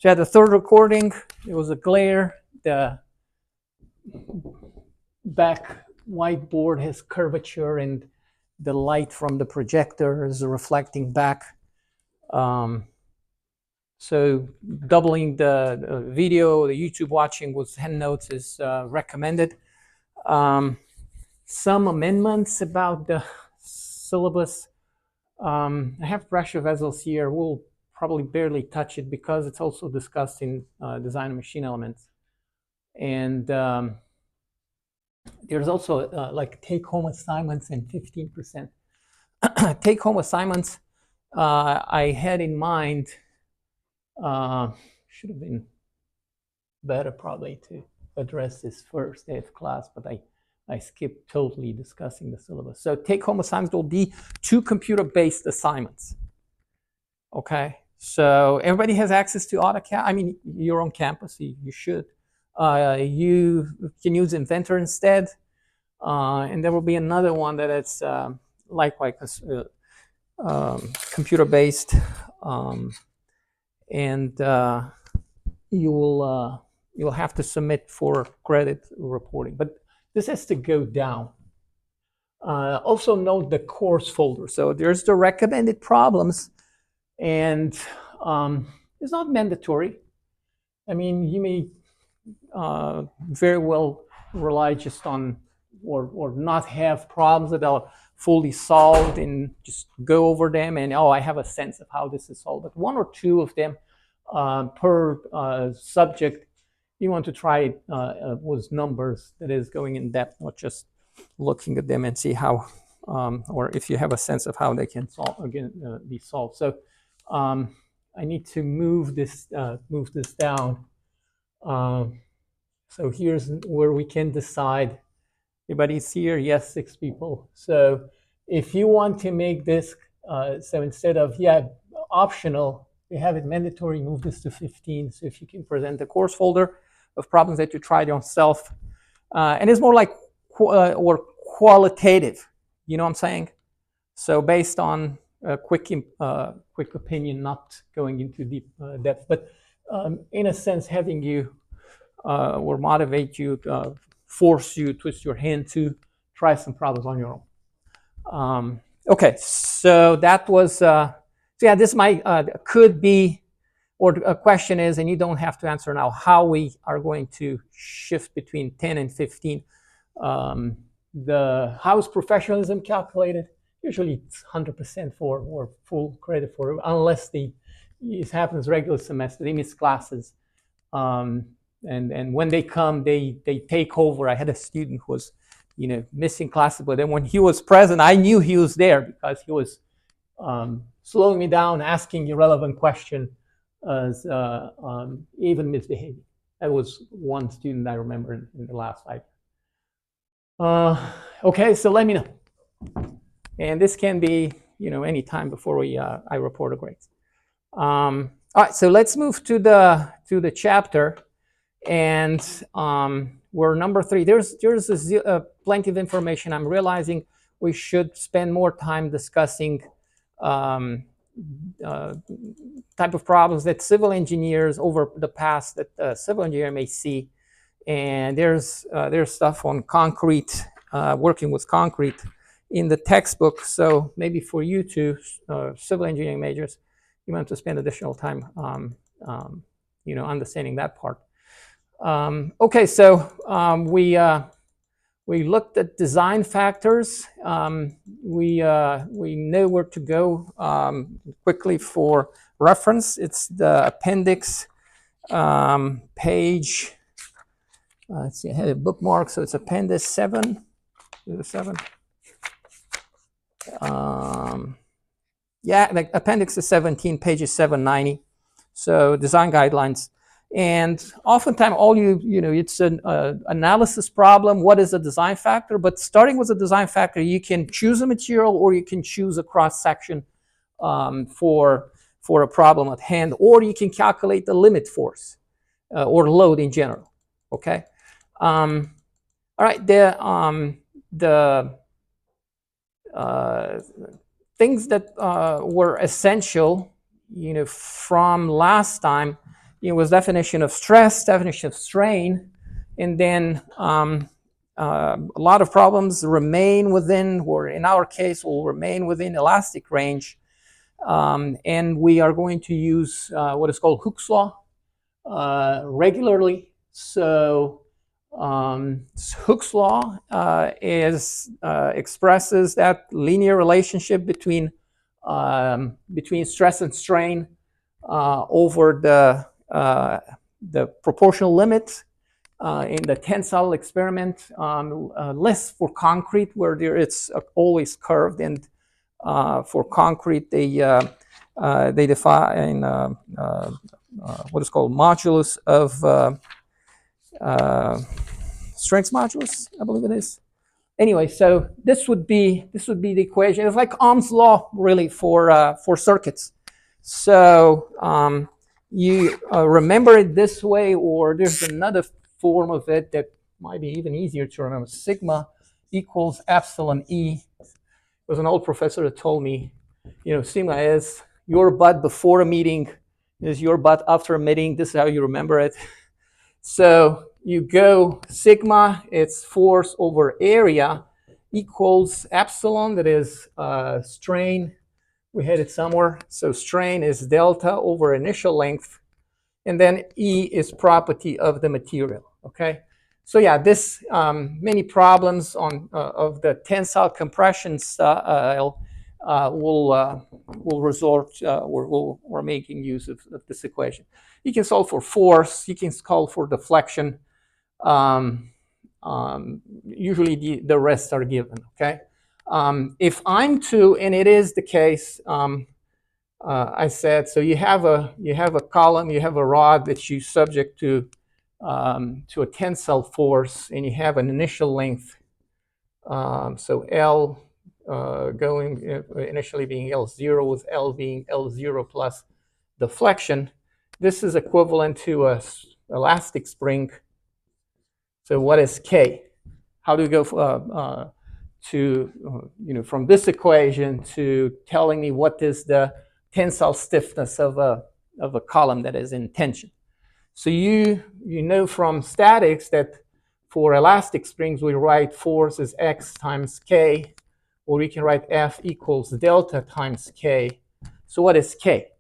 So at the third recording, it was a glare. The back whiteboard has curvature, and the light from the projector is reflecting back. So doubling the video, the YouTube watching with EndNotes is recommended. Some amendments about the syllabus. I have pressure vessels here. We'll probably barely touch it because it's also discussed in Design of Machine Elements. And there's also like take-home assignments and 15%. Take-home assignments I had in mind, should have been better probably to address this first day of class, but I skipped totally discussing the syllabus. So take-home assignments will be 2 computer-based assignments. Okay, so everybody has access to AutoCAD. I mean, you're on campus, you should. You can use Inventor instead. And there will be another one that is likewise computer-based. And you'll have to submit for credit reporting. But this has to go down. Also note the course folder. So there's the recommended problems, and it's not mandatory. I mean, you may very well rely just on or not have problems that are fully solved and just go over them and, oh, I have a sense of how this is solved. But 1 or 2 of them per subject, you want to try it with numbers, that is going in depth, not just looking at them and see how, or if you have a sense of how they can be solved. So I need to move this down. So here's where we can decide. Everybody's here? Yes, 6 people. So if you want to make this, so instead of, optional, we have it mandatory, move this to 15. So if you can present the course folder of problems that you tried yourself. And it's more like or qualitative, you know what I'm saying? So based on a quick opinion, not going into deep depth, but in a sense, having you or motivate you, force you, twist your hand to try some problems on your own. Okay, so that was, this might, could be, or a question is, and you don't have to answer now, how we are going to shift between 10 and 15. How is professionalism calculated? Usually it's 100% for, or full credit for, unless it happens regular semester, they miss classes. And when they come, they take over. I had a student who was, missing classes, but then when he was present, I knew he was there because he was slowing me down, asking irrelevant questions, even misbehaving. That was one student I remember in the last 5 years. Okay, so let me know. And this can be, any time before I report the grades. All right, so let's move to the chapter. And we're number 3. There's plenty of information. I'm realizing we should spend more time discussing type of problems that civil engineers over the past that civil engineer may see. And there's stuff on concrete, working with concrete in the textbook. So maybe for you two civil engineering majors, you want to spend additional time understanding that part. Okay, so we looked at design factors. We know where to go quickly for reference. It's the appendix page. Let's see, I had a bookmark, so it's appendix 7. Is it 7? The appendix is 17, pages 790. So design guidelines. And oftentimes, it's an analysis problem. What is a design factor? But starting with a design factor, you can choose a material, or you can choose a cross section for a problem at hand, or you can calculate the limit force or load in general. Okay. All right. The things that were essential, from last time. it was definition of stress, definition of strain, and then a lot of problems remain within, or in our case, will remain within elastic range. And we are going to use what is called Hooke's law regularly. So Hooke's law expresses that linear relationship between stress and strain over the proportional limit in the tensile experiment, less for concrete where it's always curved, and for concrete they define what is called modulus of strength modulus, I believe it is. Anyway, so this would be the equation. It's like Ohm's law, really, for circuits. So you remember it this way, or there's another form of it that might be even easier to remember. Sigma equals epsilon E. There was an old professor that told me, sigma is your butt before a meeting, is your butt after a meeting. This is how you remember it. So you go sigma, it's force over area, equals epsilon, that is strain. We had it somewhere. So strain is delta over initial length, and then E is property of the material. Okay. So yeah, this many problems on of the tensile compression style will resort, we're making use of this equation. You can solve for force. You can solve for deflection. Usually the rest are given. Okay. If I'm to, and it is the case, I said, so you have a column, you have a rod that you subject to a tensile force, and you have an initial length. So L going initially being L0, with L being L0 plus deflection. This is equivalent to a elastic spring. So what is K? How do we go from this equation to telling me what is the tensile stiffness of a column that is in tension? So you know from statics that for elastic springs we write force as X times K, or we can write F equals delta times K. So what is K?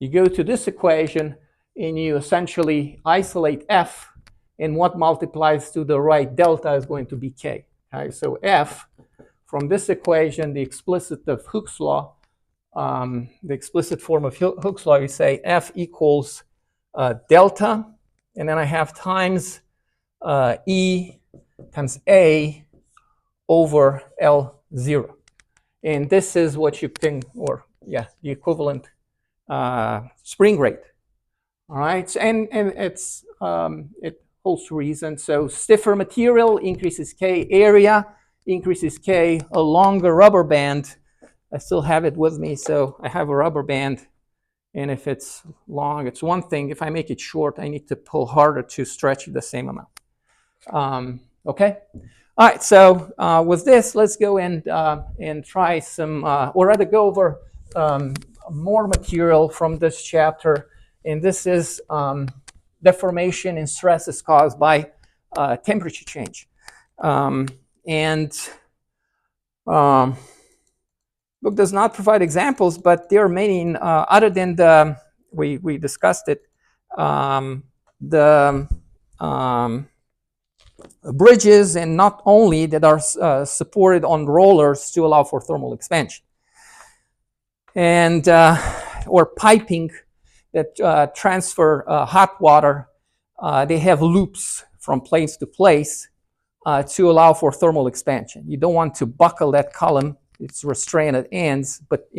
You go to this equation and you essentially isolate F, and what multiplies to the right delta is going to be K. Okay, so F, from this equation, the explicit of Hooke's law, the explicit form of Hooke's law, you say F equals delta, and then I have times E times A over L0. And this is what you can, the equivalent spring rate. All right, so, and it's it holds reason. So stiffer material increases K, area increases K, a longer rubber band. I still have it with me, so I have a rubber band, and if it's long, it's one thing. If I make it short, I need to pull harder to stretch it the same amount. Okay. All right. So with this, let's go and try some, or rather go over more material from this chapter. And this is deformation and stress is caused by temperature change. Book does not provide examples, but there are many other than the we discussed it. The bridges, and not only that, are supported on rollers to allow for thermal expansion, and or piping that transfer hot water. They have loops from place to place to allow for thermal expansion. You don't want to buckle that column. It's restrained at ends, but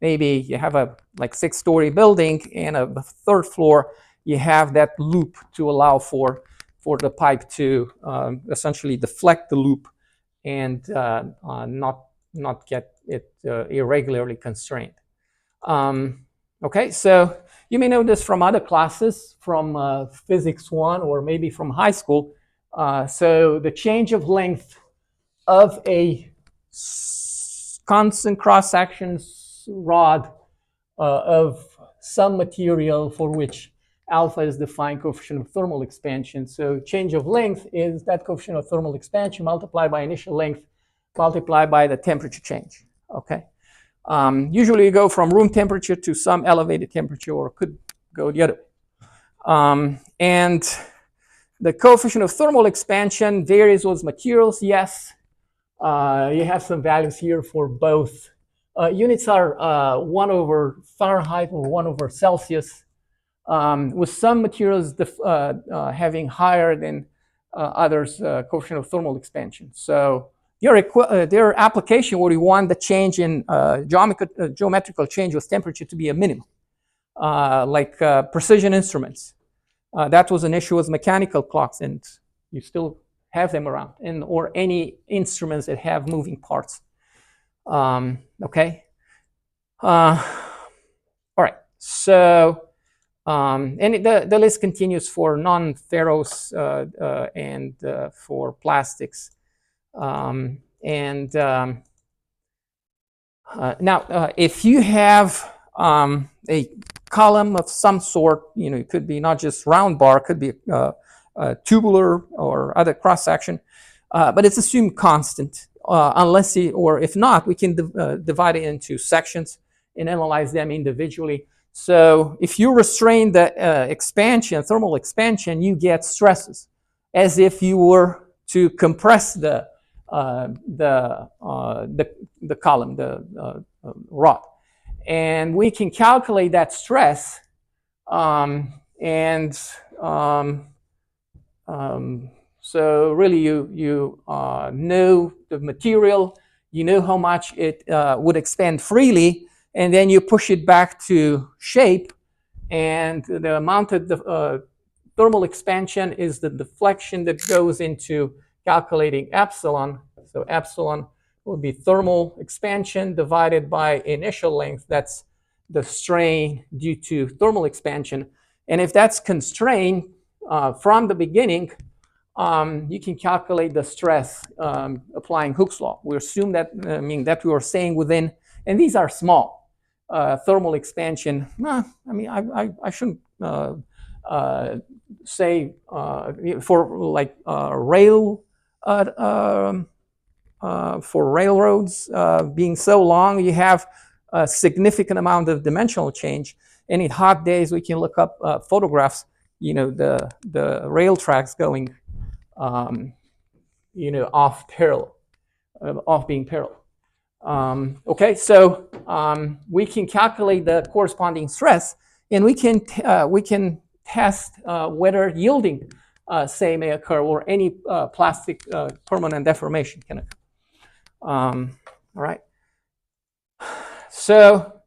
maybe you have a 6-story building and a third floor, you have that loop to allow for the pipe to essentially deflect the loop and not get it irregularly constrained. Okay, so you may know this from other classes, from Physics 1 or maybe from high school. So the change of length of a constant cross-section rod of some material for which Alpha is defined coefficient of thermal expansion. So change of length is that coefficient of thermal expansion multiplied by initial length multiplied by the temperature change. Okay. Usually you go from room temperature to some elevated temperature, or could go the other way. And the coefficient of thermal expansion varies with materials, yes. You have some values here for both. Units are 1 over Fahrenheit or 1 over Celsius, with some materials having higher than others coefficient of thermal expansion. So their application where you want the change in geometrical change with temperature to be a minimum, like precision instruments. That was an issue with mechanical clocks, and you still have them around, and or any instruments that have moving parts. Okay. All right. So, and the list continues for non-ferrous and for plastics. Now, if you have a column of some sort, it could be not just round bar, it could be tubular or other cross section, but it's assumed constant, unless or if not, we can divide it into sections and analyze them individually. So if you restrain the thermal expansion, you get stresses, as if you were to compress the column, the rod. And we can calculate that stress, so really you know the material, you know how much it would expand freely, and then you push it back to shape, and the amount of the thermal expansion is the deflection that goes into calculating epsilon. So epsilon will be thermal expansion divided by initial length. That's the strain due to thermal expansion. And if that's constrained from the beginning, you can calculate the stress applying Hooke's law. We assume that, that we are saying within, and these are small, thermal expansion. I shouldn't say for like for railroads being so long, you have a significant amount of dimensional change. And in hot days, we can look up photographs, the rail tracks going, off being parallel. Okay, so we can calculate the corresponding stress, and we can test whether yielding, say, may occur, or any plastic permanent deformation can occur. All right. So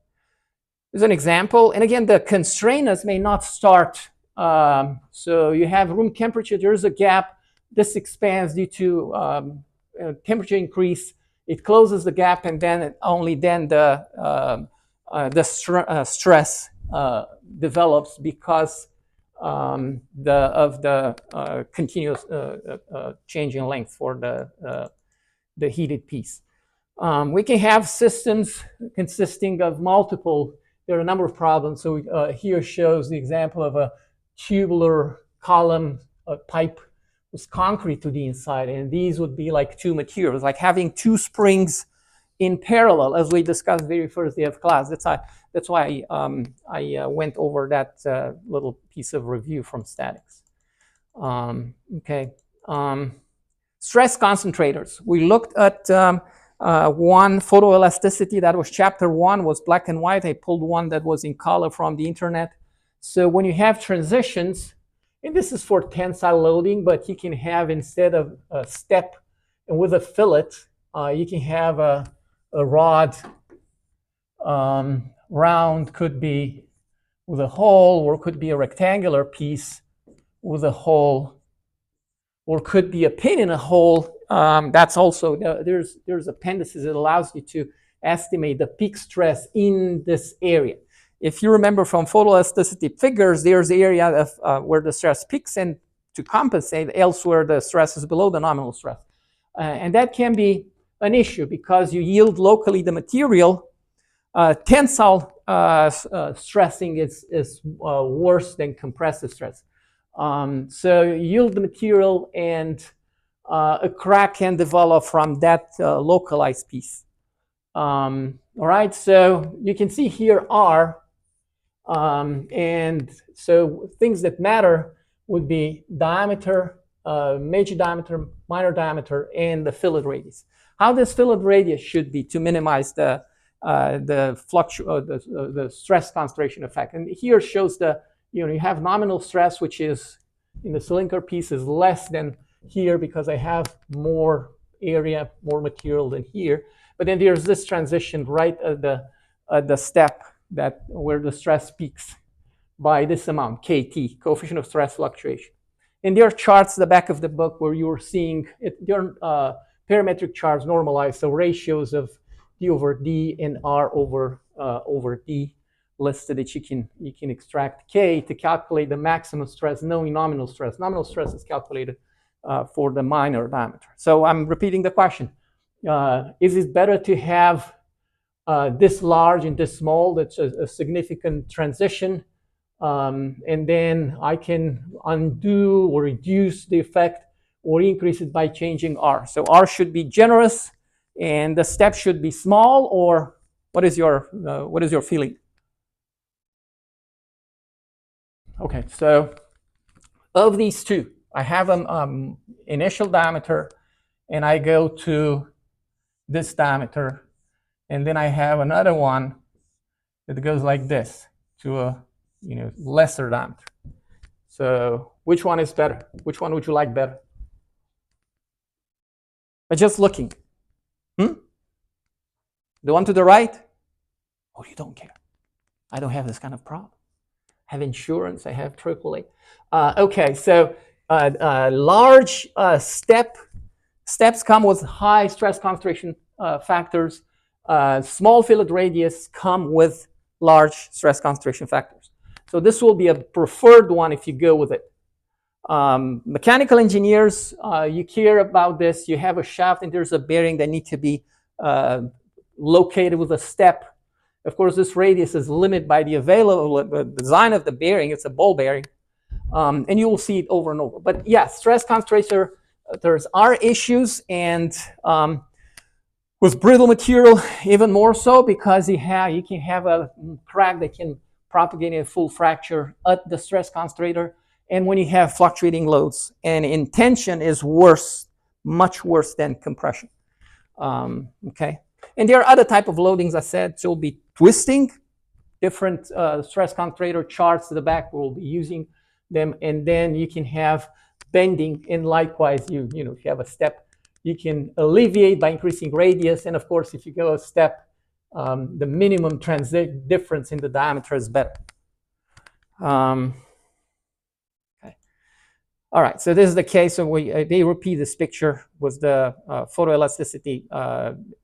here's an example, and again, the constrainers may not start. So you have room temperature. There's a gap. This expands due to temperature increase. It closes the gap, and then only then the stress develops because of the continuous change in length for the heated piece. We can have systems consisting of multiple. There are a number of problems. So here shows the example of a tubular column, a pipe with concrete to the inside, and these would be like two materials, like having two springs in parallel, as we discussed very first day of class. That's why I went over that little piece of review from statics. Okay. Stress concentrators. We looked at one, photoelasticity. That was chapter 1, was black and white. I pulled one that was in color from the internet. So when you have transitions, and this is for tensile loading, but you can have, instead of a step and with a fillet, you can have a rod, round, could be with a hole, or could be a rectangular piece with a hole, or could be a pin in a hole. That's also, there's appendices that allows you to estimate the peak stress in this area. If you remember from photoelasticity figures, there's the area of where the stress peaks, and to compensate, elsewhere the stress is below the nominal stress. And that can be an issue because you yield locally the material. Tensile stressing is worse than compressive stress. So yield the material, and a crack can develop from that localized piece. All right, so you can see here R, and so things that matter would be diameter, major diameter, minor diameter, and the fillet radius. How this fillet radius should be to minimize the stress concentration effect. And here shows you have nominal stress, which is in the cylinder piece is less than here because I have more area, more material than here. But then there's this transition right at the step where the stress peaks by this amount, KT, coefficient of stress fluctuation. And there are charts at the back of the book where you're seeing it. There are parametric charts normalized, so ratios of D over D and R over D listed that you can extract K to calculate the maximum stress, knowing nominal stress. Nominal stress is calculated for the minor diameter. So I'm repeating the question. Is it better to have this large and this small? That's a significant transition. And then I can undo or reduce the effect or increase it by changing R. So R should be generous and the step should be small, or what is your feeling? Okay, so of these two, I have an initial diameter and I go to this diameter, and then I have another one that goes like this to a lesser diameter. So which one is better? Which one would you like better? But just looking. The one to the right? Oh, you don't care. I don't have this kind of problem. I have insurance. I have AAA. Okay, so large steps come with high stress concentration factors. Small fillet radius come with large stress concentration factors. So this will be a preferred one if you go with it. Mechanical engineers, you care about this. You have a shaft and there's a bearing that need to be located with a step. Of course, this radius is limited by the available design of the bearing. It's a ball bearing. And you will see it over and over. But yeah, stress concentration, there's are issues, and with brittle material, even more so, because you can have a crack that can propagate a full fracture at the stress concentrator, and when you have fluctuating loads. And in tension is worse, much worse than compression. Okay. And there are other type of loadings, I said. So it'll be twisting, different stress concentrator charts to the back. We'll be using them. And then you can have bending, and likewise, if you have a step, you can alleviate by increasing radius. And of course, if you go a step, the minimum transit difference in the diameter is better. Okay. All right, so this is the case. So they repeat this picture with the photoelasticity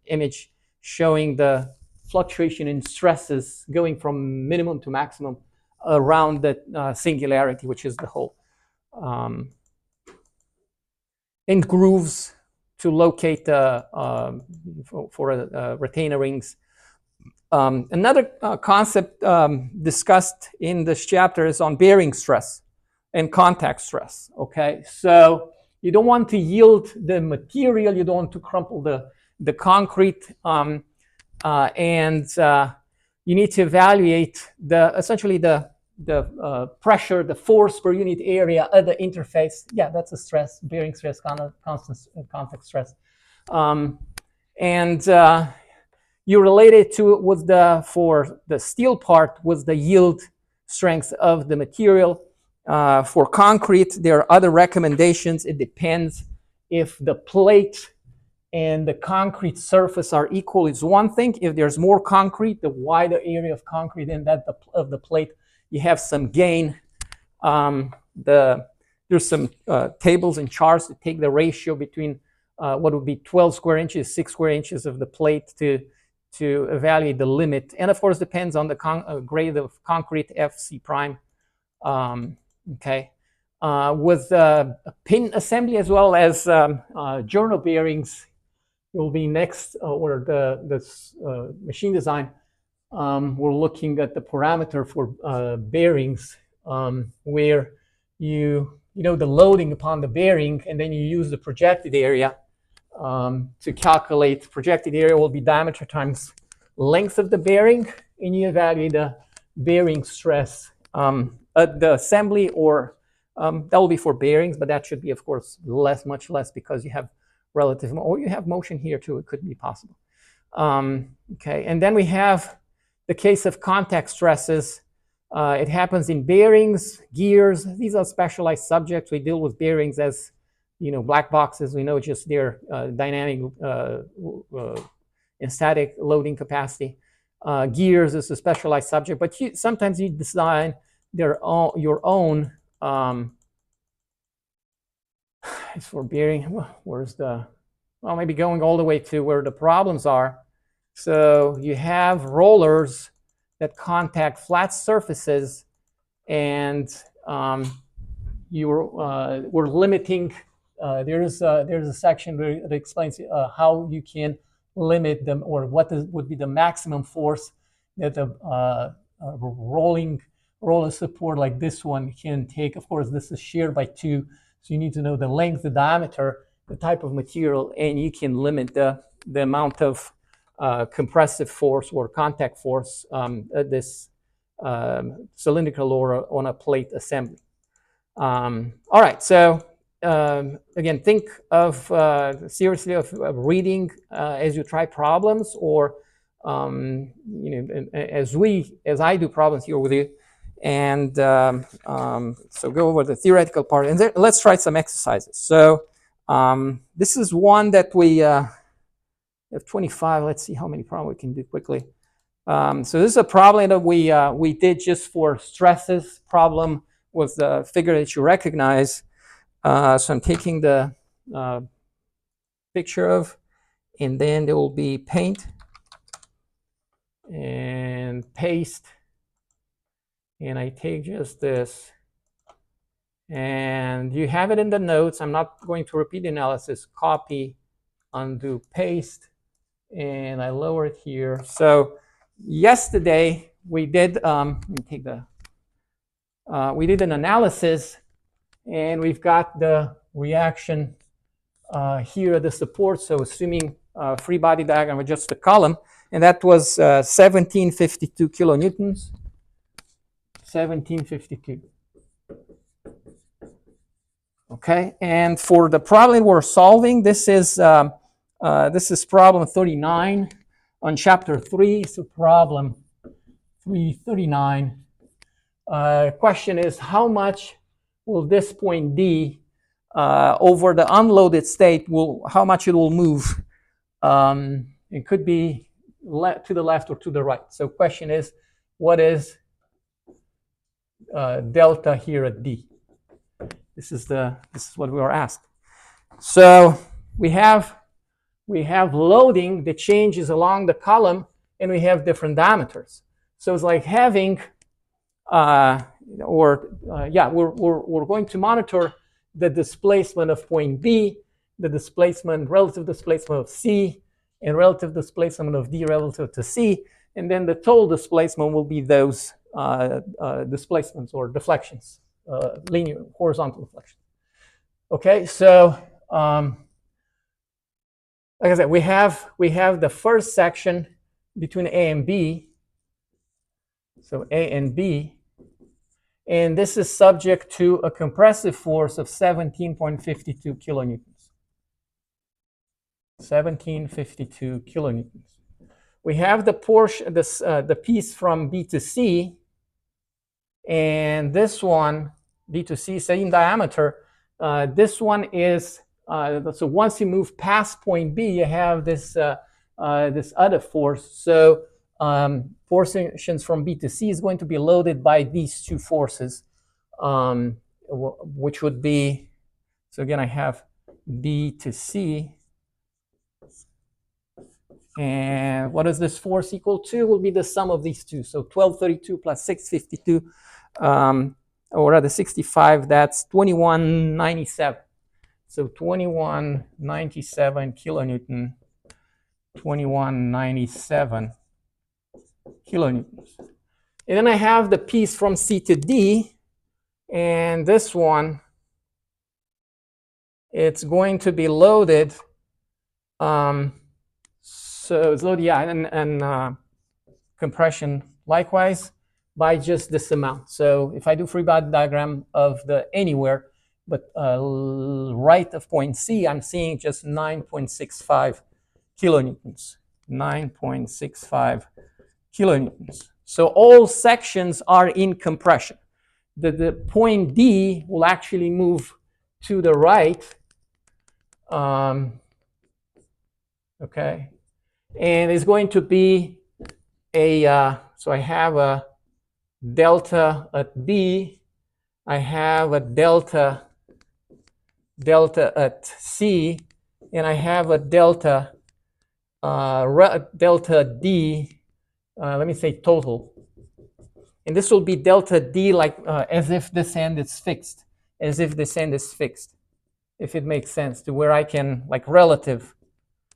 image showing the fluctuation in stresses going from minimum to maximum around the singularity, which is the hole. And grooves to locate for retainer rings. Another concept discussed in this chapter is on bearing stress and contact stress. Okay, so you don't want to yield the material, you don't want to crumple the concrete, and you need to evaluate essentially the pressure, the force per unit area at the interface. Yeah, that's a stress, bearing stress, constant contact stress, and you relate it to for the steel part with the yield strength of the material. For concrete, there are other recommendations. It depends if the plate and the concrete surface are equal. It's one thing. If there's more concrete, the wider area of concrete in that of the plate, you have some gain. There's some tables and charts that take the ratio between what would be 12 square inches, 6 square inches of the plate to evaluate the limit. And of course, depends on the grade of concrete, FC prime. Okay, with pin assembly as well as journal bearings will be next, or the machine design. we're looking at the parameter for bearings, where you know the loading upon the bearing, and then you use the projected area to calculate. Projected area will be diameter times length of the bearing, and you evaluate the bearing stress at the assembly, or that will be for bearings, but that should be, of course, much less, because you have relative, or you have motion here too. It could be possible. Okay, and then we have the case of contact stresses. It happens in bearings, gears. These are specialized subjects. We deal with bearings as, black boxes. We know just their dynamic and static loading capacity. Gears is a specialized subject, but sometimes you design your own. It's for bearing. Where's the? Well, maybe going all the way to where the problems are. So you have rollers that contact flat surfaces, and we're limiting. There's a section that explains how you can limit them, or what would be the maximum force that a roller support like this one can take. Of course, this is shared by two, so you need to know the length, the diameter, the type of material, and you can limit the amount of compressive force or contact force at this cylindrical or on a plate assembly. All right, so again, think of seriously of reading as you try problems, or as I do problems here with you, and so go over the theoretical part, and let's try some exercises. So this is one that we have 25. Let's see how many problems we can do quickly. So this is a problem that we did just for stresses. Problem was the figure that you recognize. So I'm taking the picture of, and then there will be paint and paste, and I take just this, and you have it in the notes. I'm not going to repeat the analysis. Copy, undo, paste, and I lower it here. So yesterday we did we did an analysis, and we've got the reaction here at the support. So assuming free body diagram with just the column, and that was 1752 kilonewtons. 1752. Okay, and for the problem we're solving, this is problem 39 on chapter 3. So problem 339. Question is, how much will this point D over the unloaded state, how much it will move? It could be to the left or to the right. So question is, what is delta here at D? This is what we were asked. So we have loading that changes along the column, and we have different diameters. So it's like having we're going to monitor the displacement of point B, the relative displacement of C, and relative displacement of D relative to C, and then the total displacement will be those displacements or deflections, linear horizontal deflection. Okay, so like I said, we have the first section between A and B. So A and B, and this is subject to a compressive force of 17.52 kilonewtons. 1752 kilonewtons. We have the portion, the piece from B to C, and this one, B to C, same diameter. This one is so once you move past point B, you have this this other force. So forces from B to C is going to be loaded by these two forces, which would be, so again, I have B to C. And what is this force equal to? Will be the sum of these two. So 1232 plus 652, or rather 65, that's 2197. So 2197 kilonewton, 2197 kilonewtons. And then I have the piece from C to D, and this one, it's going to be loaded. So it's loaded, yeah, and compression likewise by just this amount. So if I do free body diagram of the anywhere, but right of point C, I'm seeing just 9.65 kilonewtons. 9.65 kilonewtons. So all sections are in compression. The point D will actually move to the right. Okay. And it's going to be a, so I have a delta at B. I have a delta at C, and I have a delta D, let me say total. And this will be delta D like as if this end is fixed, if it makes sense, to where I can, like relative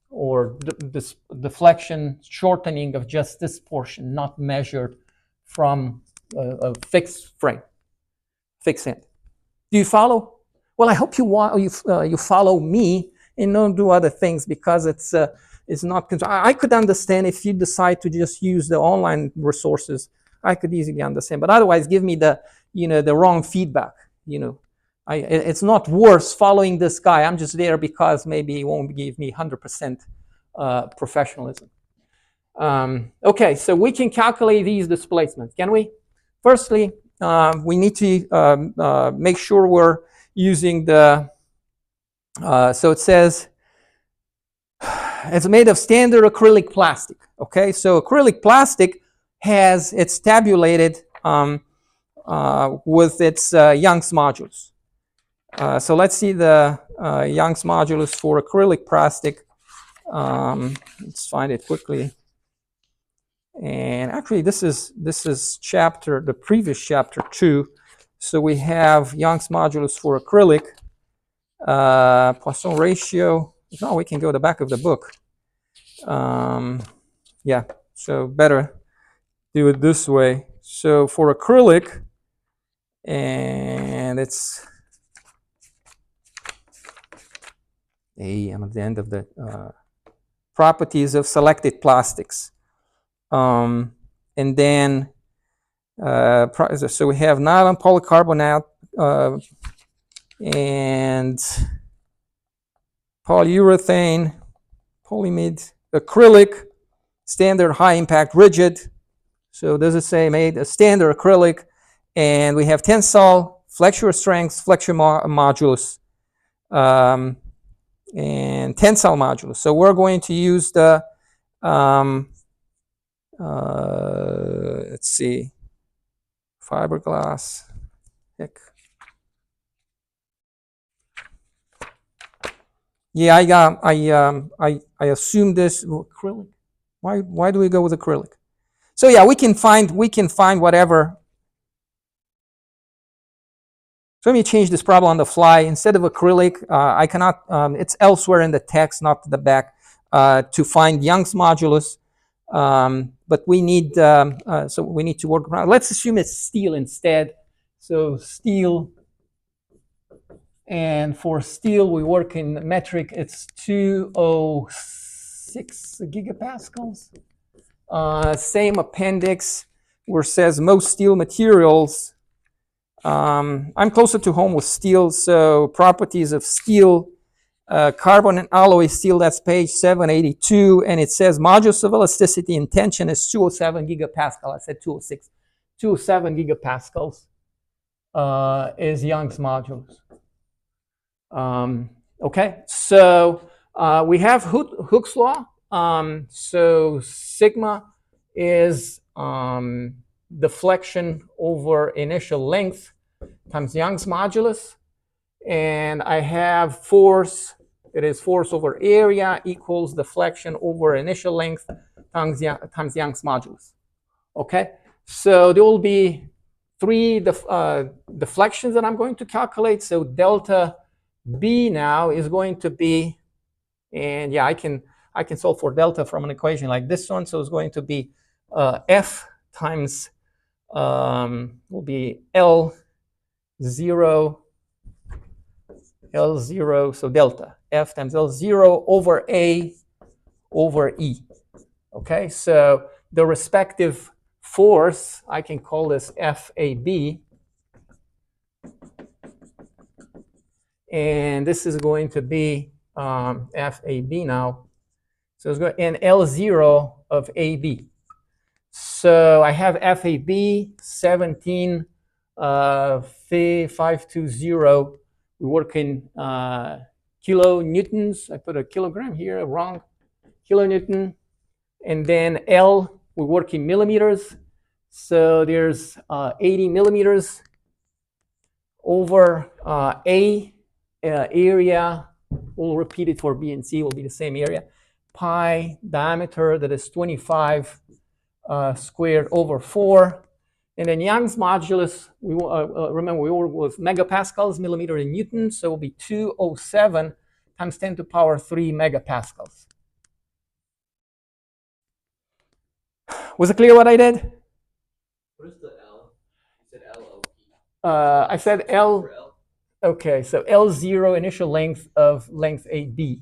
or this deflection shortening of just this portion, not measured from a fixed frame, fixed end. Do you follow? Well, I hope you follow me and don't do other things, because it's not. I could understand if you decide to just use the online resources. I could easily understand, but otherwise, give me the wrong feedback. It's not worth following this guy. I'm just there because maybe he won't give me 100% professionalism. Okay, so we can calculate these displacements, can we? Firstly, we need to make sure we're using the, so it says it's made of standard acrylic plastic. Okay, so acrylic plastic it's tabulated with its Young's modulus. So let's see the Young's modulus for acrylic plastic. Let's find it quickly. And actually, this is the previous chapter 2. So we have Young's modulus for acrylic, Poisson ratio. No, we can go to the back of the book. Yeah, so better do it this way. So for acrylic, and it's I'm at the end of the properties of selected plastics. And then, so we have nylon polycarbonate and polyurethane, polyimide, acrylic, standard high impact rigid. So does it say made a standard acrylic? And we have tensile, flexure strength, flexure modulus, and tensile modulus. So we're going to use the let's see, fiberglass. Heck. Yeah, I assume this acrylic. Why do we go with acrylic? So yeah, we can find whatever. So let me change this problem on the fly. Instead of acrylic, I cannot. It's elsewhere in the text, not the back, to find Young's modulus. But we need, so we need to work around. Let's assume it's steel instead. So steel, and for steel we work in metric. It's 206 gigapascals. Same appendix where it says most steel materials. I'm closer to home with steel, so properties of steel. Carbon and alloy steel, that's page 782, and it says modulus of elasticity and tension is 207 gigapascal. I said 206. 207 gigapascals is Young's modulus. Okay, so we have Hooke's law. So sigma is deflection over initial length times Young's modulus. And I have force, it is force over area equals deflection over initial length times Young's modulus. Okay, so there will be 3 deflections that I'm going to calculate. So delta B now is going to be, and yeah, I can solve for delta from an equation like this one. So it's going to be F times will be L0, so delta. F times L0 over A over E. Okay, so the respective force, I can call this FAB. And this is going to be FAB now. So it's going and L0 of AB. So I have FAB 17,520. We work in kilonewtons. I put a kilogram here, wrong. Kilonewton. And then L, we work in millimeters. So there's 80 millimeters over A area. We'll repeat it for B and C, will be the same area. Pi diameter, that is 25 squared over 4. And then Young's modulus, we remember we work with megapascals, millimeter in newtons, so it will be 207 times 10 to the power 3 megapascals. Was it clear what I did? What is the L? You said LOP. I said L. Okay, so L0 initial length of length AB.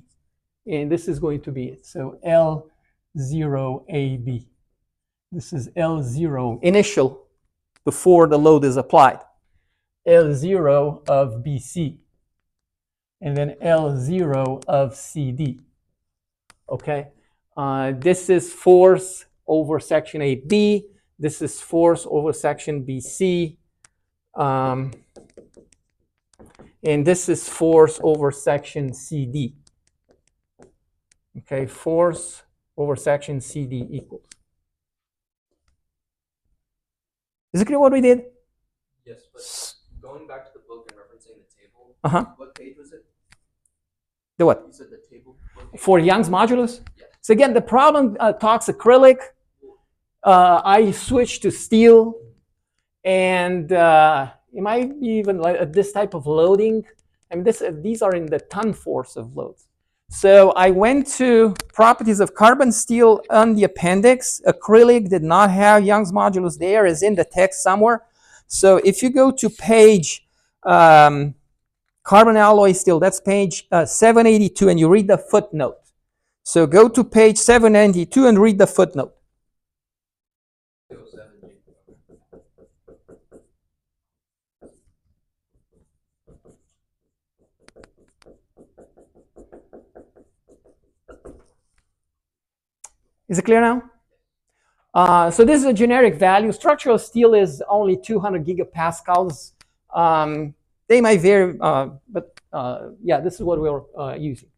And this is going to be it. So L0AB. This is L0 initial before the load is applied. L0 of BC. And then L0 of CD. Okay. This is force over section AB. This is force over section BC. And this is force over section CD. Okay, force over section CD equals. Is it clear what we did? Yes, but going back to the book and referencing the table, what page was it? The what? You said the table. For Young's modulus? Yeah. So again, the problem talks acrylic. I switched to steel. And it might be even like this type of loading. I mean, these are in the ton force of loads. So I went to properties of carbon steel on the appendix. Acrylic did not have Young's modulus there, is in the text somewhere. So if you go to page carbon alloy steel, that's page 782, and you read the footnote. So go to page 792 and read the footnote. Is it clear now? So this is a generic value. Structural steel is only 200 gigapascals. They might vary, but yeah, this is what we're using.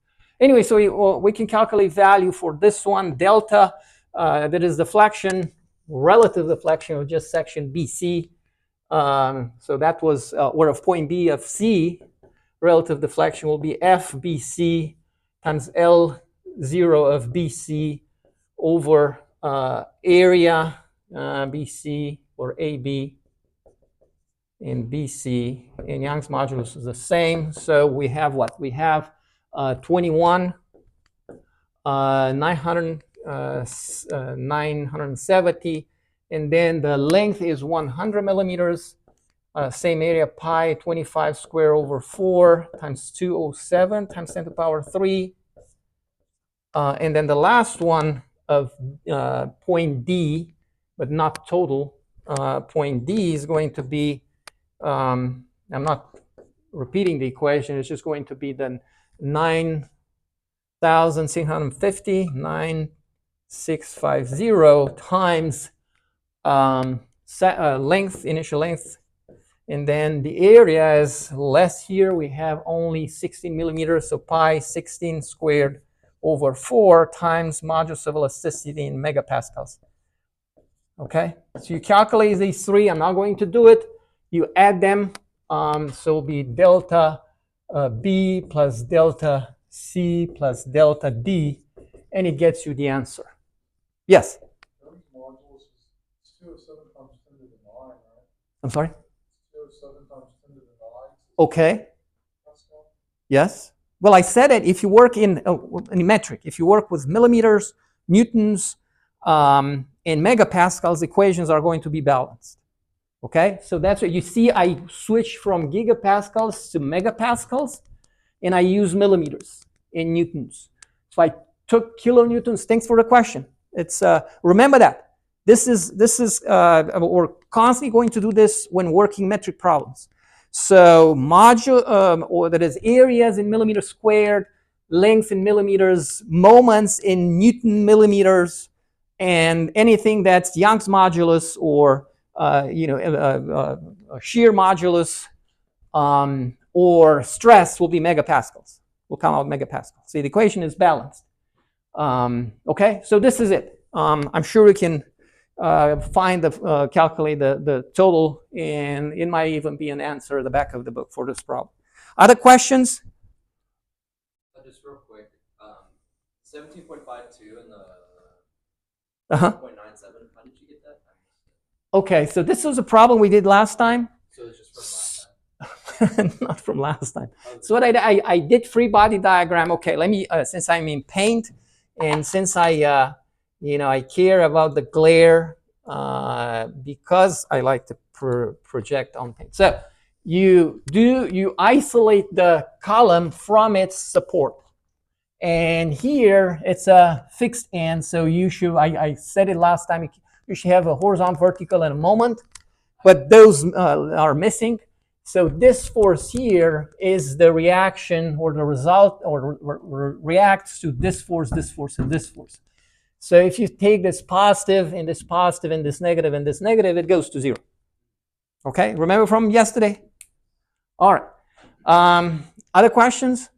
Anyway, so we can calculate value for this one, delta, that is deflection, relative deflection of just section BC. So that was, or of point B of C, relative deflection will be FBC times L0 of BC over area BC or AB in BC, and Young's modulus is the same. So we have what? We have 21, 970, and then the length is 100 millimeters. Same area, pi 25 square over 4 times 207 times 10 to the power 3. And then the last one of point D, but not total, point D is going to be, I'm not repeating the equation, it's just going to be then 9,650, 9,650 times length, initial length, and then the area is less here. We have only 16 millimeters, so pi 16 squared over 4 times modulus of elasticity in megapascals. Okay, so you calculate these three. I'm not going to do it. You add them, so it'll be delta B plus delta C plus delta D, and it gets you the answer. Yes? I'm sorry? Okay. Yes. Well, I said it, if you work in metric, if you work with millimeters, newtons, in megapascals, equations are going to be balanced. Okay, so that's what you see. I switch from gigapascals to megapascals, and I use millimeters in newtons. So I took kilonewtons. Thanks for the question. It's remember that this is we're constantly going to do this when working metric problems. So or that is areas in millimeters squared, length in millimeters, moments in Newton millimeters, and anything that's Young's modulus or shear modulus or stress will be megapascals. We'll come out megapascals. See, the equation is balanced. Okay, so this is it. I'm sure we can calculate the total, and it might even be an answer at the back of the book for this problem. Other questions? Just real quick, 17.52 and the 0.97. How did you get that? Okay, so this was a problem we did last time. So it's just from last time. Not from last time. So what I did free body diagram. Okay, let me since I'm in paint, and since I care about the glare because I like to project on paint. So you isolate the column from its support, and here it's a fixed end. So you should I said it last time. You should have a horizontal, vertical, and a moment, but those are missing. So this force here is the reaction or the result or reacts to this force, and this force. So if you take this positive and this positive and this negative and this negative, it goes to 0. Okay, remember from yesterday? All right. Other questions?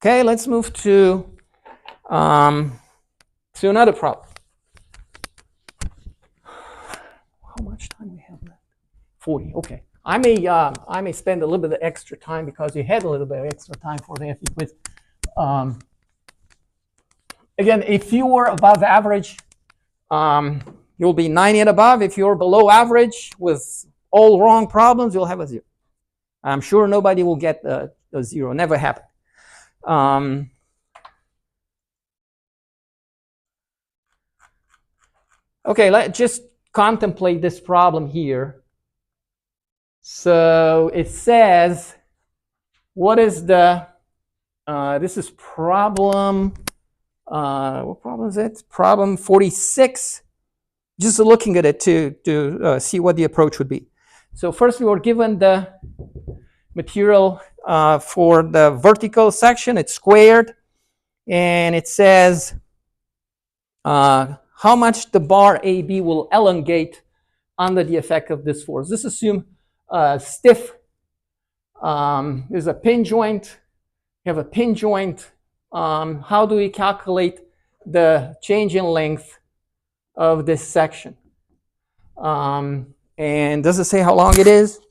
Okay, let's move to another problem. How much time we have left? 40. Okay. I may spend a little bit of extra time because you had a little bit of extra time for the FE quiz. Again, if you were above average, you'll be 90 and above. If you're below average with all wrong problems, you'll have a 0. I'm sure nobody will get a 0. Never happened. Okay, let's just contemplate this problem here. So it says, what is the, this is problem, what problem is it? Problem 46. Just looking at it to see what the approach would be. So first we were given the material for the vertical section. It's squared, and it says how much the bar AB will elongate under the effect of this force. This assumes stiff. There's a pin joint. You have a pin joint. How do we calculate the change in length of this section? And does it say how long it is?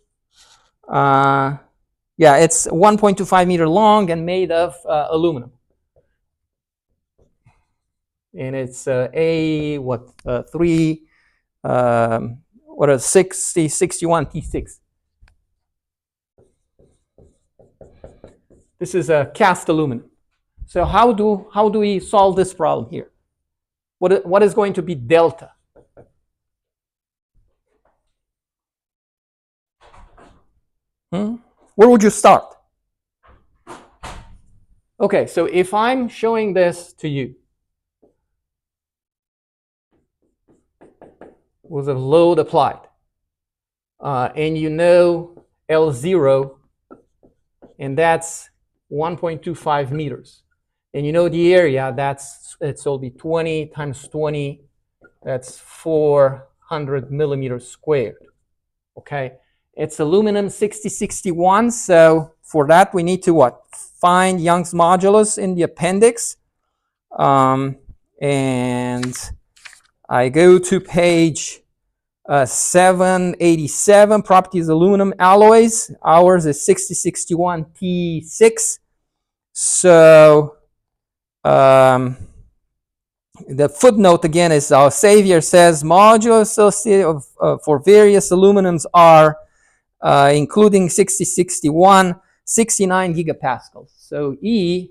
Yeah, it's 1.25 meter long and made of aluminum. And it's 61 T6. This is a cast aluminum. So how do we solve this problem here? What is going to be delta? Where would you start? Okay, so if I'm showing this to you with a load applied, and you know L0, and that's 1.25 meters, and you know the area, it'll be 20 times 20, that's 400 millimeters squared. Okay, it's aluminum 6061, so for that we need to what? Find Young's modulus in the appendix, and I go to page 787, properties aluminum alloys. Ours is 6061 T6. So the footnote again is our savior says modulus associated for various aluminums are including 6061, 69 gigapascals. So E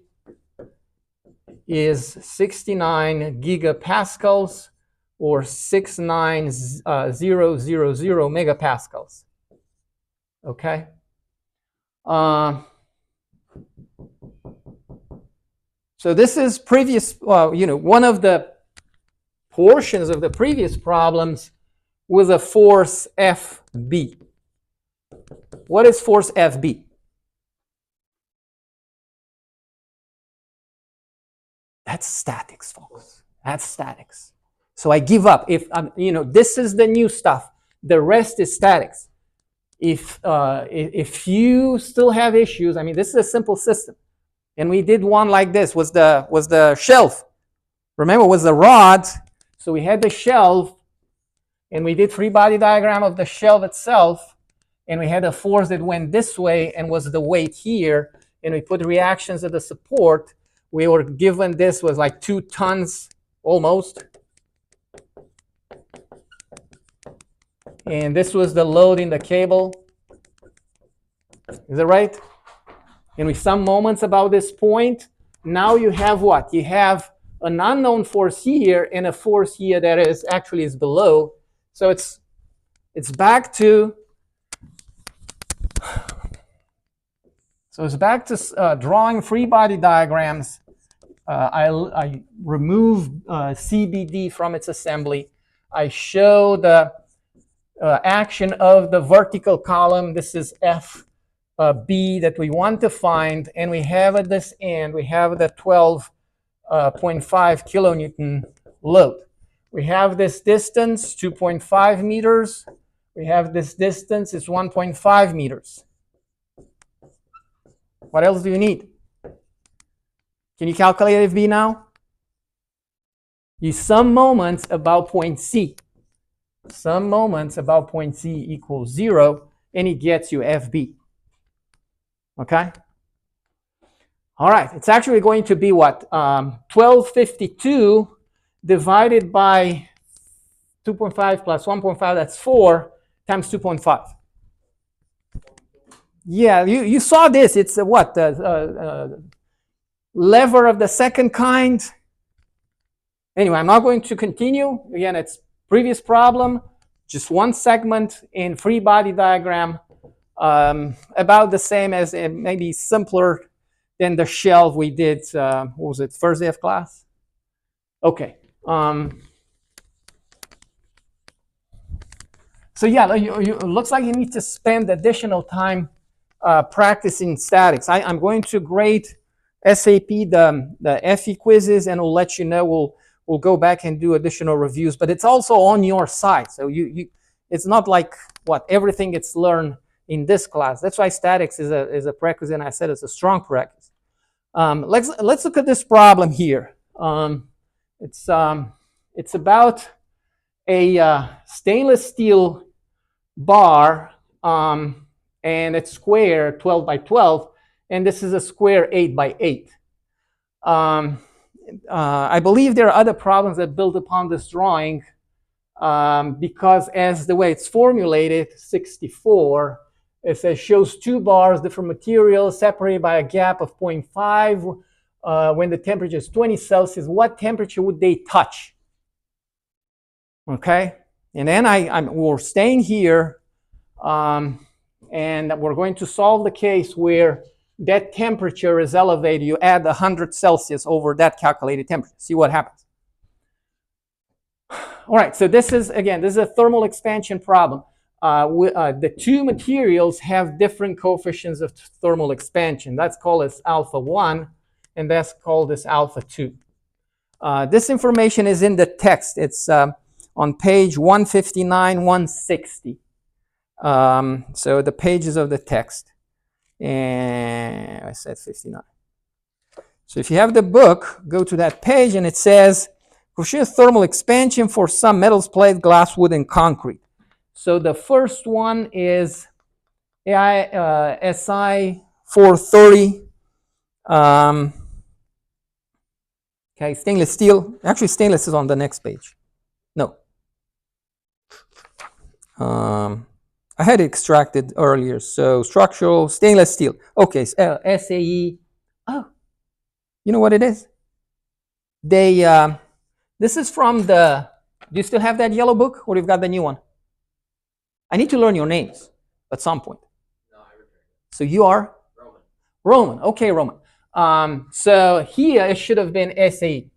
is 69 gigapascals or 69000 megapascals. Okay. So this is previous, one of the portions of the previous problems with a force FB. What is force FB? That's statics, folks. That's statics. So I give up. If this is the new stuff. The rest is statics. If you still have issues, I mean, this is a simple system, and we did one like this. Was the shelf? Remember, it was the rod. So we had the shelf, and we did free body diagram of the shelf itself, and we had a force that went this way and was the weight here, and we put reactions at the support. We were given this was like 2 tons almost. And this was the load in the cable. Is that right? And with some moments about this point, now you have what? You have an unknown force here and a force here that is actually below. So it's back to drawing free body diagrams. I remove CBD from its assembly. I show the action of the vertical column. This is FB that we want to find, and we have at this end, we have the 12.5 kilonewton load. We have this distance, 2.5 meters. We have this distance, it's 1.5 meters. What else do you need? Can you calculate FB now? You sum moments about point C. Some moments about point C equals 0, and it gets you FB. Okay? All right, it's actually going to be what? 1252 divided by 2.5 plus 1.5, that's 4, times 2.5. Yeah, you saw this. It's what? Lever of the second kind. Anyway, I'm not going to continue. Again, it's previous problem, just one segment in free body diagram, about the same as, maybe simpler than the shelf we did, what was it, first day of class? Okay. So yeah, it looks like you need to spend additional time practicing statics. I'm going to grade SAP, the FE quizzes, and we'll let you know. We'll go back and do additional reviews, but it's also on your side. So it's not like everything gets learned in this class. That's why statics is a prerequisite, and I said it's a strong prerequisite. Let's look at this problem here. It's about a stainless steel bar, and it's square 12 by 12, and this is a square 8 by 8. I believe there are other problems that build upon this drawing, because as the way it's formulated, 64, it says shows 2 bars, different materials, separated by a gap of 0.5. When the temperature is 20 Celsius, what temperature would they touch? Okay, and then we're staying here, and we're going to solve the case where that temperature is elevated. You add 100 Celsius over that calculated temperature. See what happens. All right, so this is a thermal expansion problem. The 2 materials have different coefficients of thermal expansion. That's called as alpha 1, and that's called as alpha 2. This information is in the text. It's on page 159, 160. So the pages of the text. And I said 59. So if you have the book, go to that page, and it says coefficient of thermal expansion for some metals, plate, glass, wood, and concrete. So the first one is SI 430. Okay, stainless steel. Actually, stainless is on the next page. No. I had it extracted earlier. So structural stainless steel. Okay, SAE. Oh, you know what it is? they, this is from the, do you still have that yellow book, or you've got the new one? I need to learn your names at some point. No, I returned it. So you are? Roman. Roman. Okay, Roman. So here it should have been SAE.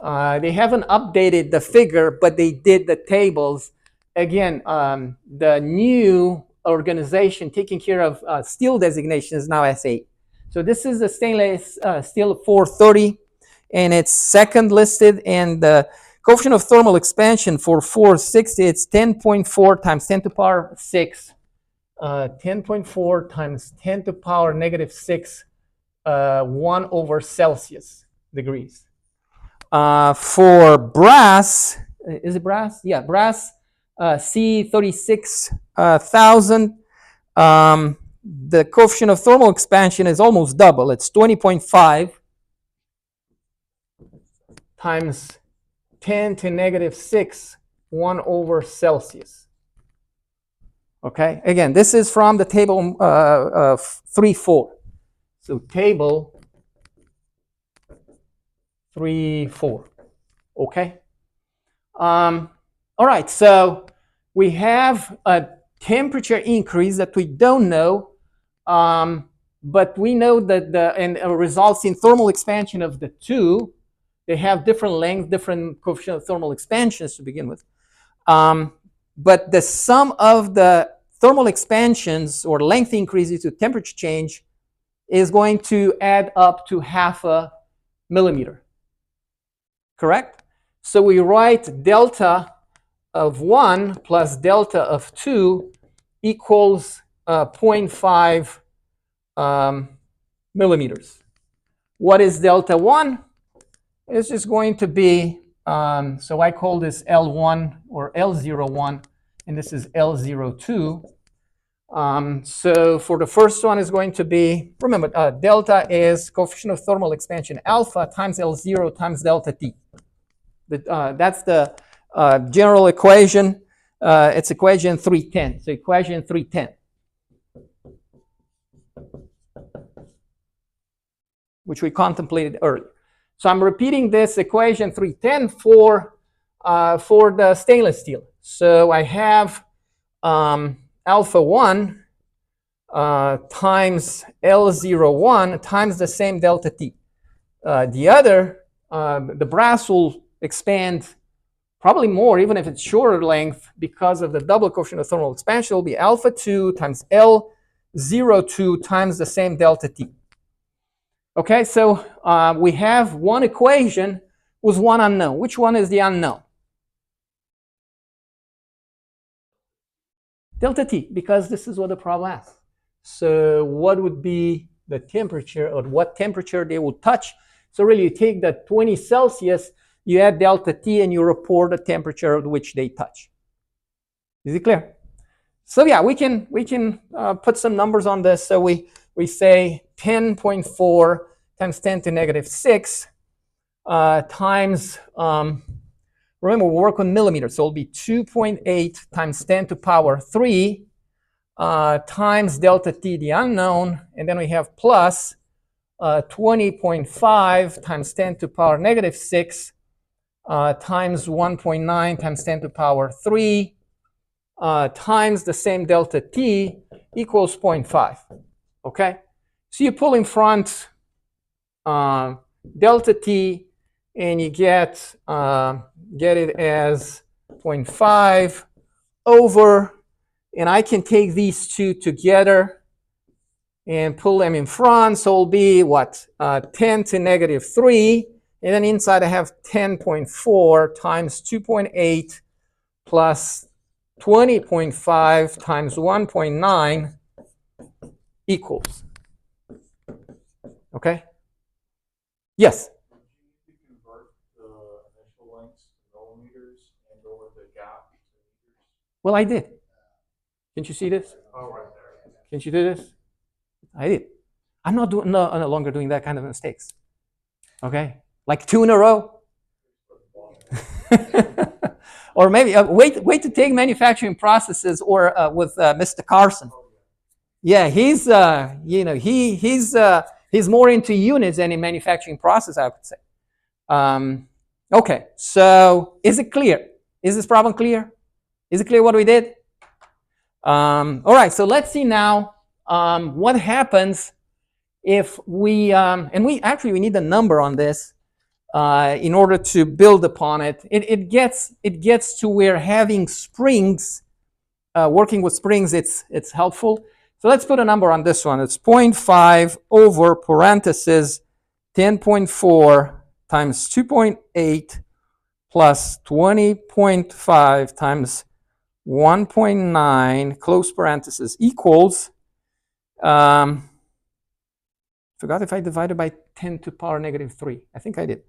They haven't updated the figure, but they did the tables. Again, the new organization taking care of steel designation is now SAE. So this is the stainless steel 430, and it's second listed, and the coefficient of thermal expansion for 460, it's 10.4 times 10 to the power 6, 10.4 times 10 to the power negative 6, 1 over Celsius degrees. For brass, is it brass? Yeah, brass, C36,000. The coefficient of thermal expansion is almost double. It's 20.5 times 10 to negative 6, 1 over Celsius. Okay, again, this is from the table 3.4. So table 3.4. Okay. All right, so we have a temperature increase that we don't know, but we know that and it results in thermal expansion of the two. They have different length, different coefficient of thermal expansions to begin with. But the sum of the thermal expansions or length increases to temperature change is going to add up to 0.5 millimeter. Correct? So we write delta of 1 plus delta of 2 equals 0.5 millimeters. What is delta 1? It's just going to be, so I call this L1 or L01, and this is L02. So for the first one is going to be, remember, delta is coefficient of thermal expansion alpha times L0 times delta T. That's the general equation. It's equation 310. So equation 310, which we contemplated earlier. So I'm repeating this equation 310 for the stainless steel. So I have alpha 1 times L01 times the same delta T. The other, the brass will expand probably more, even if it's shorter length, because of the double coefficient of thermal expansion. It will be alpha 2 times L02 times the same delta T. Okay, so we have one equation with one unknown. Which one is the unknown? Delta T, because this is what the problem asks. So what would be the temperature, or what temperature they will touch? So really you take the 20 Celsius, you add delta T, and you report the temperature at which they touch. Is it clear? So yeah, we can put some numbers on this. So we say 10.4 times 10 to negative 6 times, remember we work on millimeters, so it'll be 2.8 times 10 to power 3 times delta T, the unknown, and then we have plus 20.5 times 10 to power negative 6 times 1.9 times 10 to power 3 times the same delta T equals 0.5. Okay? So you pull in front delta T, and you get it as 0.5 over, and I can take these two together and pull them in front, so it'll be what? 10 to negative 3, and then inside I have 10.4 times 2.8 plus 20.5 times 1.9 equals. Okay? Yes? You convert the initial lengths to millimeters and or the gap to meters. Well, I did. Can't you see this? Oh, right there. Can't you do this? I did. I'm not doing, no longer doing that kind of mistakes. Okay? Like 2 in a row. Or maybe wait to take manufacturing processes or with Mr. Carson. Yeah, he's He's more into units than in manufacturing process, I would say. Okay, so is it clear? Is this problem clear? Is it clear what we did? All right, so let's see now what happens if we, and we need a number on this in order to build upon it. It gets to where having springs, working with springs, it's helpful. So let's put a number on this one. It's 0.5 over parentheses 10.4 times 2.8 plus 20.5 times 1.9 close parentheses equals, forgot if I divided by 10 to the power negative 3. I think I did.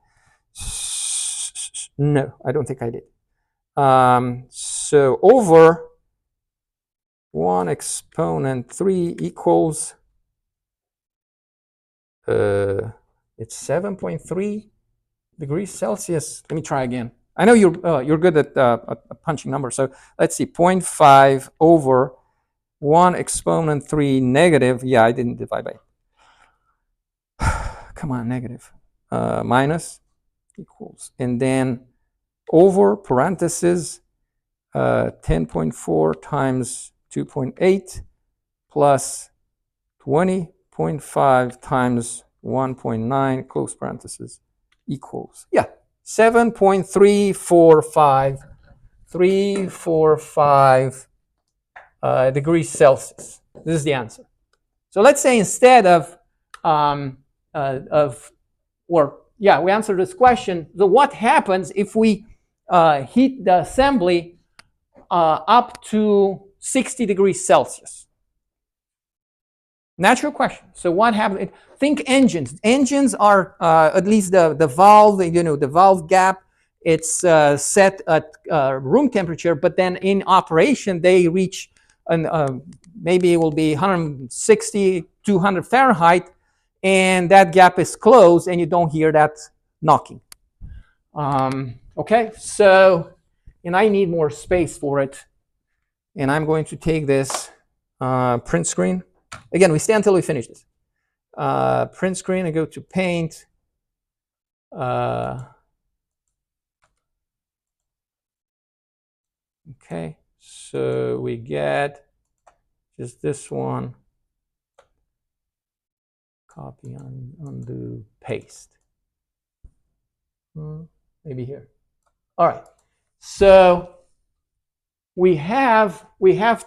No, I don't think I did. So over 1 exponent 3 equals, it's 7.3 degrees Celsius. Let me try again. I know you're good at punching numbers. So let's see, 0.5 over 1 exponent 3 negative. Yeah, I didn't divide by. Come on, negative. Minus equals. And then over parentheses 10.4 times 2.8 plus 20.5 times 1.9 close parentheses equals, yeah, 7.345 degrees Celsius. This is the answer. So let's say instead we answered this question. So what happens if we heat the assembly up to 60 degrees Celsius? Natural question. So what happens? Think engines. Engines are at least the valve, the valve gap. It's set at room temperature, but then in operation they reach, maybe it will be 160, 200 Fahrenheit, and that gap is closed, and you don't hear that knocking. Okay, so, and I need more space for it, and I'm going to take this print screen. Again, we stay until we finish this. Print screen and go to Paint. Okay, so we get just this one. Copy, undo, paste. Maybe here. All right. So we have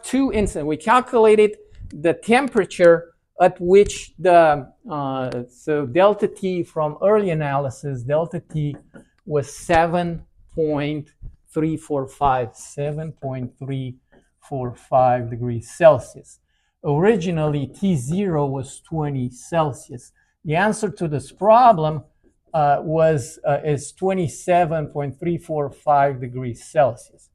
two instances. We calculated the temperature at which the so delta T from early analysis, delta T was 7.345 degrees Celsius. Originally, T0 was 20 Celsius. The answer to this problem is 27.345 degrees Celsius.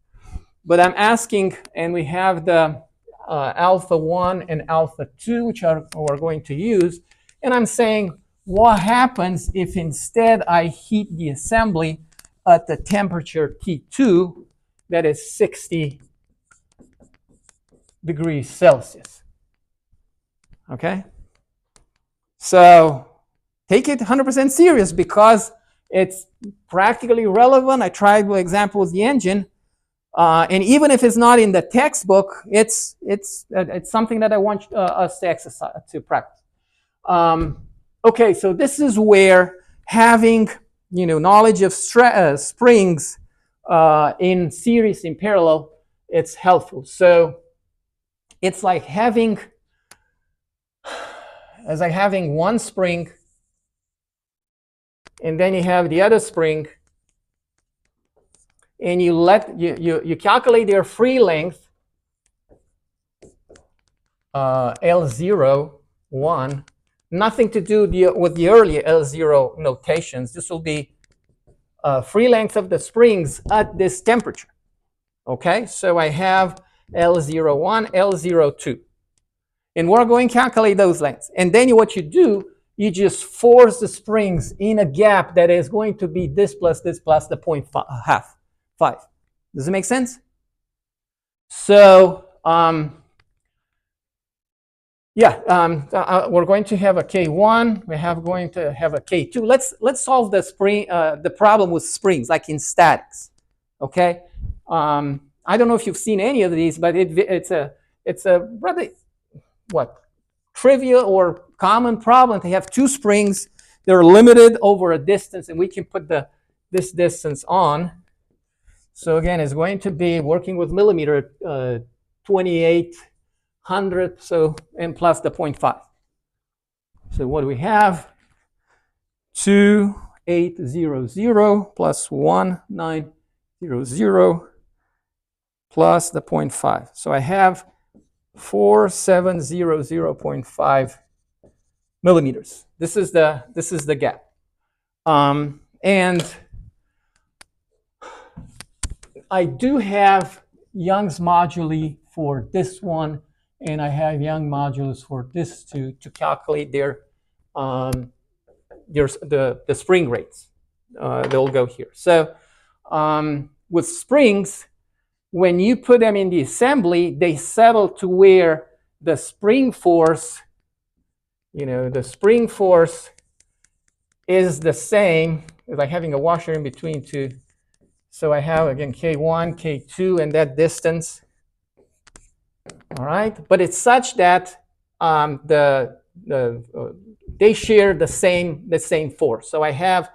But I'm asking, and we have the alpha 1 and alpha 2, which we're going to use. And I'm saying, what happens if instead I heat the assembly at the temperature T2, that is 60 degrees Celsius? Okay? So take it 100% serious because it's practically relevant. I tried the example with the engine. And even if it's not in the textbook, it's something that I want us to exercise, to practice. Okay, so this is where having knowledge of springs in series, in parallel, it's helpful. So it's like having one spring, and then you have the other spring. And you calculate their free length, L0, 1. Nothing to do with the earlier L0 notations. This will be free length of the springs at this temperature. Okay, so I have L01, L02. And we're going to calculate those lengths. And then what you do, you just force the springs in a gap that is going to be this plus the 0.5. Does it make sense? So Yeah, we're going to have a K1. Going to have a K2. Let's solve the problem with springs, like in statics. Okay. I don't know if you've seen any of these, but it's a rather trivial or common problem. They have two springs. They're limited over a distance, and we can put this distance on. So again, it's going to be working with millimeter 2800. So and plus the 0.5. So what do we have? 2800 plus 1900 plus the 0.5. So I have 4700.5 millimeters. This is the gap. And I do have Young's moduli for this one, and I have Young modulus for this to calculate their the spring rates. They'll go here. So with springs, when you put them in the assembly, they settle to where the spring force, the spring force is the same as like having a washer in between two. So I have, again, K1, K2, and that distance. All right, but it's such that they share the same force. So I have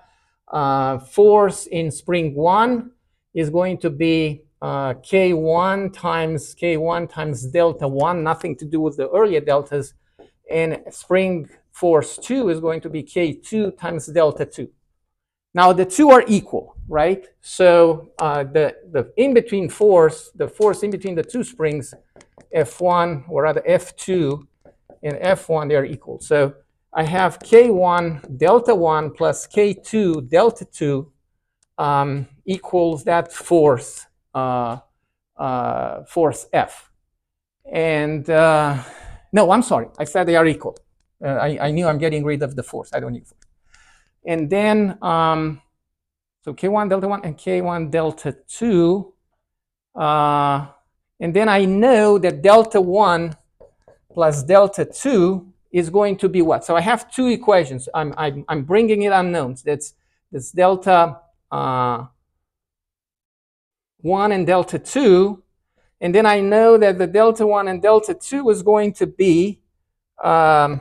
force in spring 1 is going to be K1 times delta 1, nothing to do with the earlier deltas. And spring force 2 is going to be K2 times delta 2. Now the two are equal, right? So the in-between force, the force in between the two springs, F1, or rather F2 and F1, they're equal. So I have K1 delta 1 plus K2 delta 2 equals that force, force F. And no, I'm sorry, I said they are equal. I knew I'm getting rid of the force. I don't need force. And then, so K1 delta 1 and K1 delta 2. And then I know that delta 1 plus delta 2 is going to be what? So I have two equations. I'm bringing it unknowns. That's delta 1 and delta 2. And then I know that the delta 1 and delta 2 is going to be L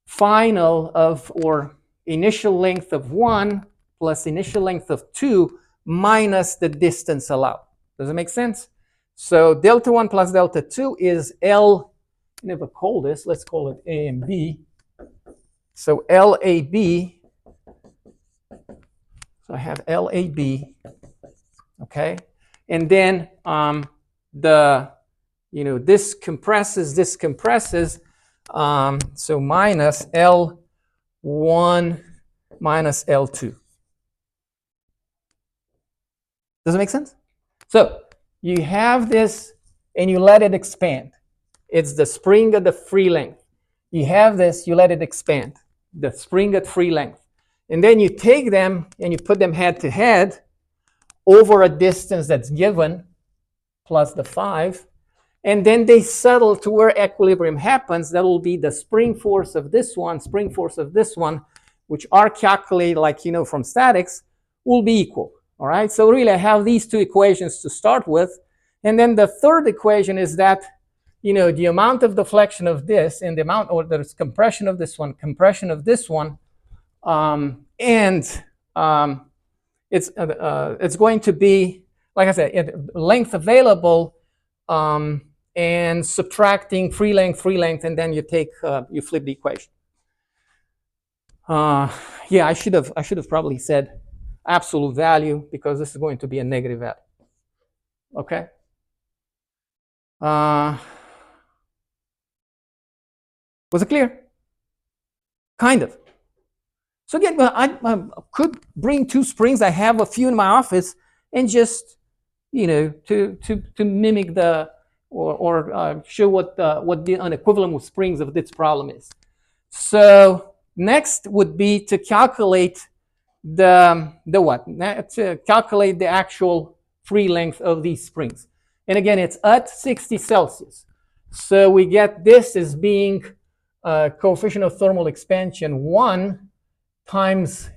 final of, or initial length of 1 plus initial length of 2 minus the distance allowed. Does it make sense? So delta 1 plus delta 2 is L, I never call this, let's call it A and B. So LAB, so I have LAB, okay? And then this compresses, so minus L1 minus L2. Does it make sense? So you have this and you let it expand. It's the spring at the free length. You have this, you let it expand. The spring at free length. And then you take them and you put them head to head over a distance that's given, plus the 5. And then they settle to where equilibrium happens. That will be the spring force of this one, spring force of this one, which are calculated like from statics, will be equal. All right, so really I have these two equations to start with. And then the third equation is that, the amount of deflection of this and the amount, or there's compression of this one, it's going to be, like I said, length available, and subtracting free length, and then you take, you flip the equation. Yeah, I should have probably said absolute value, because this is going to be a negative value. Okay. Was it clear? Kind of. So again, I could bring two springs. I have a few in my office, and just to mimic the or show what an equivalent with springs of this problem is. So next would be to calculate to calculate the actual free length of these springs. And again, it's at 60 Celsius. So we get this as being coefficient of thermal expansion 1 times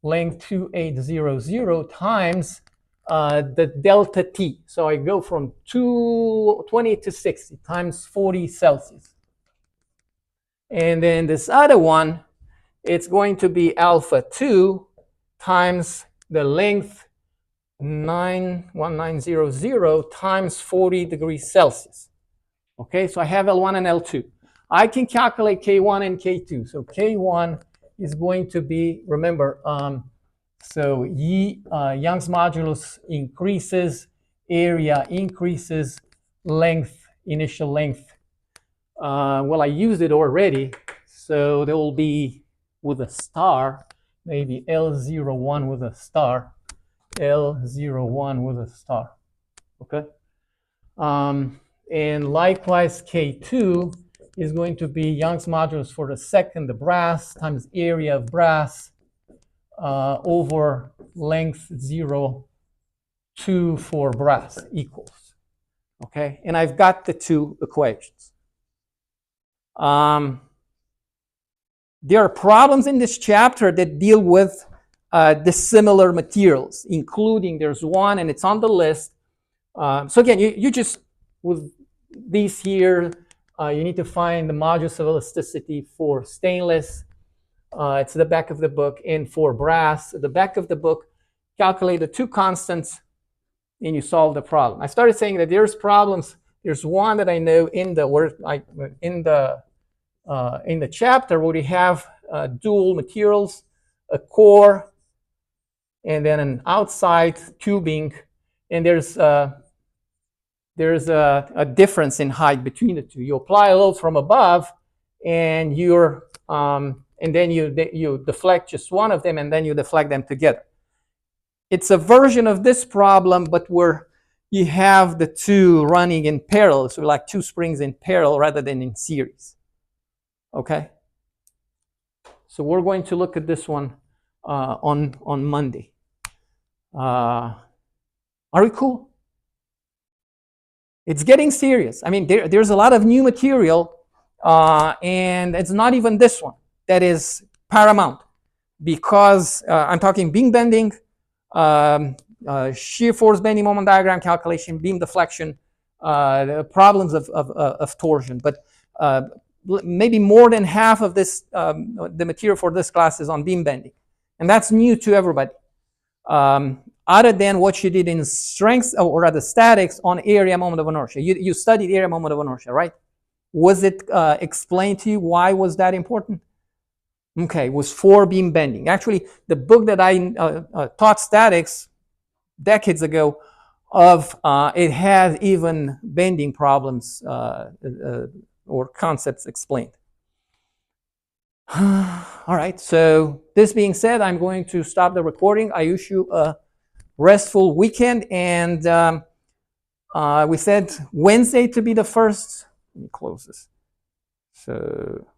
length 2800 times the delta T. So I go from 20 to 60 times 40 Celsius. And then this other one, it's going to be alpha 2 times the length 1900 times 40 degrees Celsius. Okay, so I have L1 and L2. I can calculate K1 and K2. So K1 is going to be, remember, so Young's modulus increases, area increases, length, initial length. Well, I used it already, so there will be with a star, maybe L01 with a star, L01 with a star, okay? And likewise, K2 is going to be Young's modulus for the second, the brass, times area of brass over length 0.2 for brass equals, okay? And I've got the two equations. There are problems in this chapter that deal with dissimilar materials, including there's one, and it's on the list. So again, you just, with these here, you need to find the modulus of elasticity for stainless. It's the back of the book. And for brass, at the back of the book, calculate the two constants, and you solve the problem. I started saying that there's problems. There's one that I know in the chapter where we have dual materials, a core, and then an outside tubing, and there's a difference in height between the two. You apply a load from above, and then you deflect just one of them, and then you deflect them together. It's a version of this problem, but where you have the two running in parallel, so like two springs in parallel rather than in series. Okay? So we're going to look at this one on Monday. Are we cool? It's getting serious. I mean, there's a lot of new material, and it's not even this one that is paramount, because I'm talking beam bending, shear force bending moment diagram calculation, beam deflection, the problems of torsion. But maybe more than half of this, the material for this class is on beam bending. And that's new to everybody. Other than what you did in strength, or rather statics, on area moment of inertia. You studied area moment of inertia, right? Was it explained to you? Why was that important? Okay, it was for beam bending. Actually, the book that I taught statics decades ago, it has even bending problems or concepts explained. All right, so this being said, I'm going to stop the recording. I wish you a restful weekend, and we said Wednesday to be the first. Let me close this. So